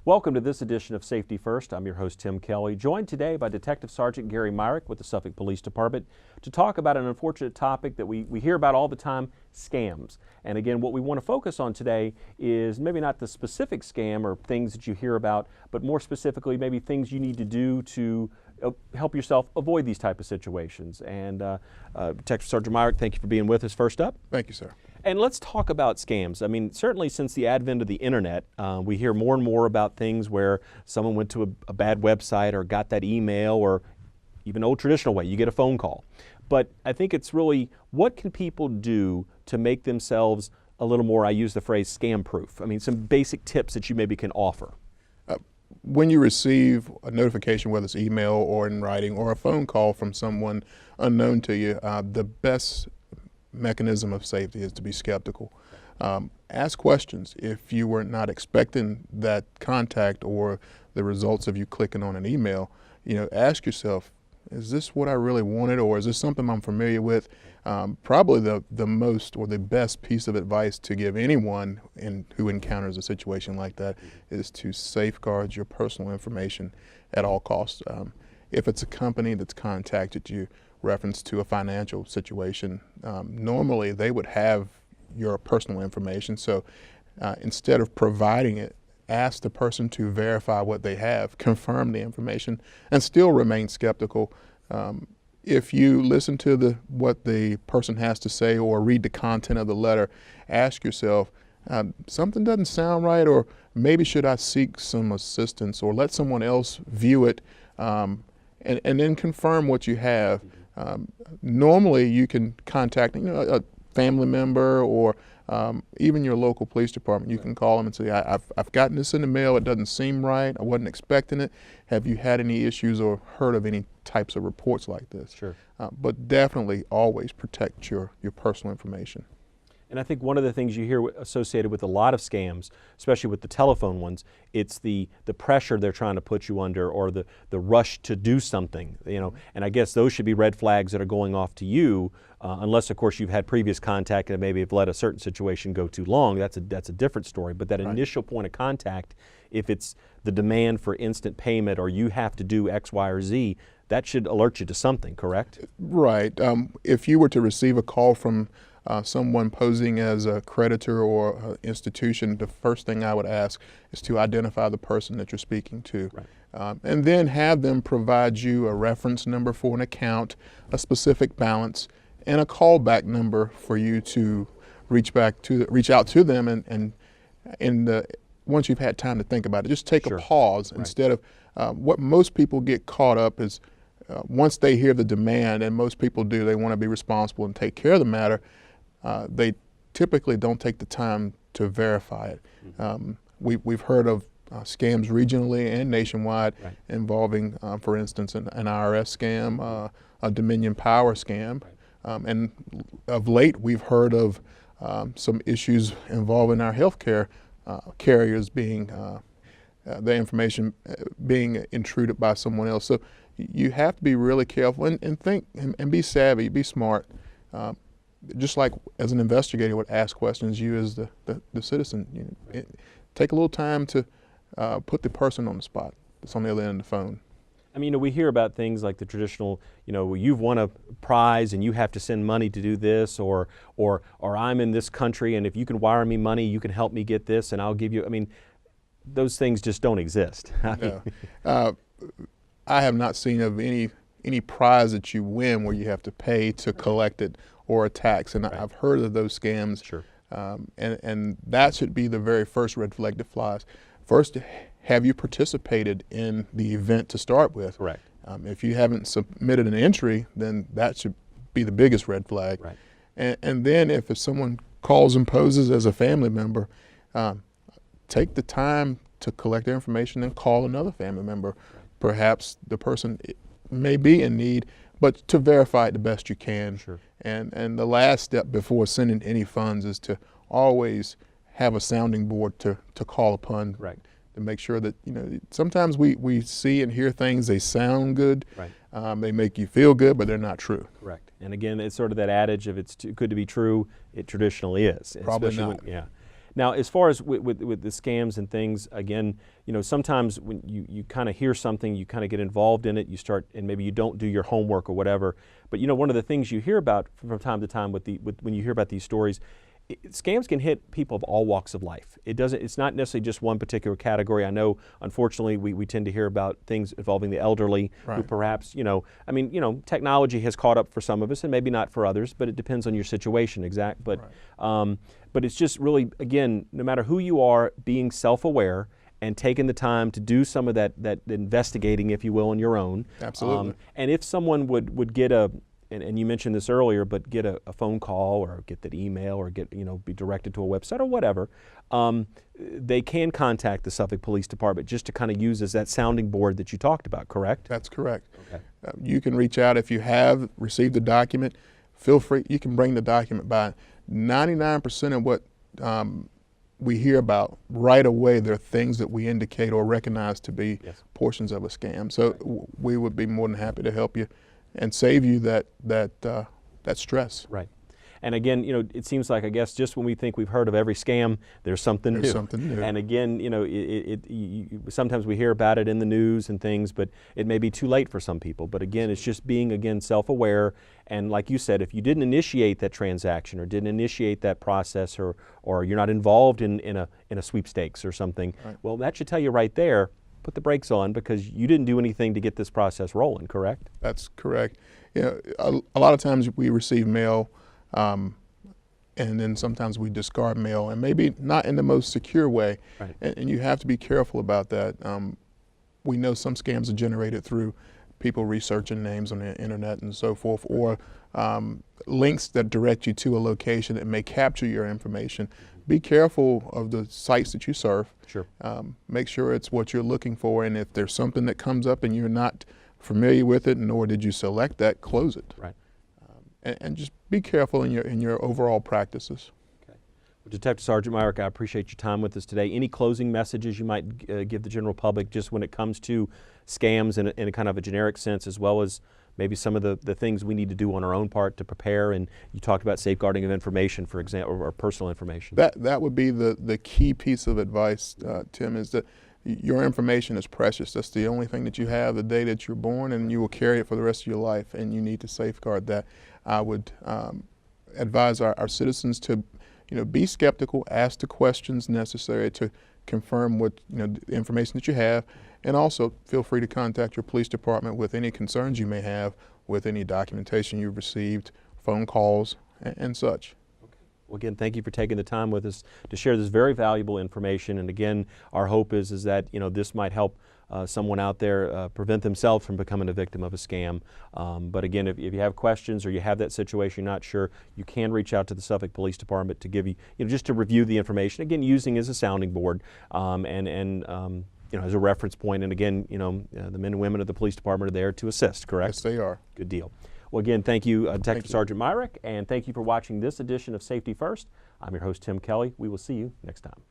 Welcome to this edition of Safety First. I'm your host, Tim Kelly, joined today by Detective Sergeant Gary Myrick with the Suffolk Police Department to talk about an unfortunate topic that we hear about all the time, scams. And again, what we want to focus on today is maybe not the specific scam or things that you hear about, but more specifically, maybe things you need to do to help yourself avoid these type of situations. And Detective Sergeant Myrick, thank you for being with us. First up. Thank you, sir. And let's talk about scams. I mean, certainly since the advent of the internet, we hear more and more about things where someone went to a bad website or got that email, or even old traditional way, you get a phone call. But I think it's really, what can people do to make themselves a little more, I use the phrase, scam proof? I mean, some basic tips that you maybe can offer. When you receive a notification, whether it's email or in writing or a phone call from someone unknown to you, the best mechanism of safety is to be skeptical. Ask questions. If you were not expecting that contact or the results of you clicking on an email, ask yourself, is this what I really wanted, or is this something I'm familiar with? Probably the most or the best piece of advice to give anyone who encounters a situation like that is to safeguard your personal information at all costs. If it's a company that's contacted you, reference to a financial situation, normally they would have your personal information. So instead of providing it, ask the person to verify what they have, confirm the information, and still remain skeptical. If you listen to what the person has to say or read the content of the letter, ask yourself, something doesn't sound right, or maybe should I seek some assistance or let someone else view it, and then confirm what you have. Normally you can contact a family member or even your local police department. You can call them and say, I've gotten this in the mail, it doesn't seem right, I wasn't expecting it. Have you had any issues or heard of any types of reports like this? Sure. But definitely always protect your personal information. And I think one of the things you hear associated with a lot of scams, especially with the telephone ones, it's the pressure they're trying to put you under, or the rush to do something, and I guess those should be red flags that are going off to you, unless of course you've had previous contact and maybe have let a certain situation go too long. That's a different story. But that initial point of contact, if it's the demand for instant payment or you have to do X, Y, or Z, that should alert you to something, correct? Right. If you were to receive a call from someone posing as a creditor or an institution, the first thing I would ask is to identify the person that you're speaking to. Right. And then have them provide you a reference number for an account, a specific balance, and a callback number for you to reach out to them, and once you've had time to think about it, just take a pause. Right. Instead of what most people get caught up is once they hear the demand, and most people do, they want to be responsible and take care of the matter. They typically don't take the time to verify it. Mm-hmm. We've heard of scams regionally and nationwide, right, involving, for instance, an IRS scam, a Dominion Power scam, right, and of late we've heard of some issues involving our healthcare carriers being the information being intruded by someone else. So you have to be really careful and think and be savvy, be smart. Just like as an investigator would ask questions, you as the citizen, take a little time to put the person on the spot that's on the other end of the phone. I mean, we hear about things like the traditional, you've won a prize and you have to send money to do this, or I'm in this country and if you can wire me money, you can help me get this and I'll give you, I mean, those things just don't exist. No. I have not seen of any prize that you win where you have to pay to collect it, or a tax, and right, I've heard of those scams. Sure. And that should be the very first red flag that flies. First, have you participated in the event to start with? Correct. If you haven't submitted an entry, then that should be the biggest red flag. Right. And then if someone calls and poses as a family member, take the time to collect their information and call another family member. Right. Perhaps the person may be in need, but to verify it the best you can. Sure. And the last step before sending any funds is to always have a sounding board to call upon. Right. To make sure that, sometimes we see and hear things, they sound good, right, they make you feel good, but they're not true. Correct. And again, it's sort of that adage of it's too good to be true, it traditionally is. Probably not. Yeah. Now, as far as with the scams and things, again, sometimes when you kind of hear something, you kind of get involved in it, you start, and maybe you don't do your homework or whatever. But one of the things you hear about from time to time when you hear about these stories, scams can hit people of all walks of life. It's not necessarily just one particular category. I know, unfortunately, we tend to hear about things involving the elderly who perhaps, technology has caught up for some of us and maybe not for others, but it depends on your situation, but it's just really, again, no matter who you are, being self-aware and taking the time to do some of that investigating, if you will, on your own. Absolutely. And if someone would get and you mentioned this earlier, but get a phone call or get that email or be directed to a website or whatever, they can contact the Suffolk Police Department just to kind of use as that sounding board that you talked about, correct? That's correct. Okay. You can reach out if you have received the document. Feel free, you can bring the document by. 99% of what we hear about right away, there are things that we indicate or recognize to be portions of a scam. So we would be more than happy to help you and save you that stress. Right. And again, it seems like, I guess, just when we think we've heard of every scam, there's something new. Something new. And again, sometimes we hear about it in the news and things, but it may be too late for some people. But again, it's just being, again, self-aware. And like you said, if you didn't initiate that transaction or didn't initiate that process, or you're not involved in a sweepstakes or something, well, that should tell you right there, put the brakes on, because you didn't do anything to get this process rolling, correct? That's correct. A lot of times we receive mail, and then sometimes we discard mail, and maybe not in the most secure way. Right. And you have to be careful about that. We know some scams are generated through people researching names on the internet and so forth, or links that direct you to a location that may capture your information. Be careful of the sites that you surf. Sure. Make sure it's what you're looking for, and if there's something that comes up and you're not familiar with it, nor did you select that, close it. Right. And just be careful in your overall practices. Okay. Well, Detective Sergeant Myrick, I appreciate your time with us today. Any closing messages you might give the general public just when it comes to scams in a kind of a generic sense, as well as maybe some of the things we need to do on our own part to prepare? And you talked about safeguarding of information, for example, or personal information. That would be the key piece of advice, Tim, is that your information is precious. That's the only thing that you have the day that you're born, and you will carry it for the rest of your life, and you need to safeguard that. I would advise our citizens to be skeptical, ask the questions necessary to confirm what the information that you have, and also feel free to contact your police department with any concerns you may have with any documentation you've received, phone calls, and such. Well, again, thank you for taking the time with us to share this very valuable information. And again, our hope is that this might help someone out there prevent themselves from becoming a victim of a scam. But again, if you have questions or you have that situation you're not sure, you can reach out to the Suffolk Police Department to give you, just to review the information. Again, using as a sounding board and as a reference point. And again, the men and women of the police department are there to assist. Correct? Yes, they are. Good deal. Well, again, thank you, Detective Sergeant Myrick, and thank you for watching this edition of Safety First. I'm your host, Tim Kelly. We will see you next time.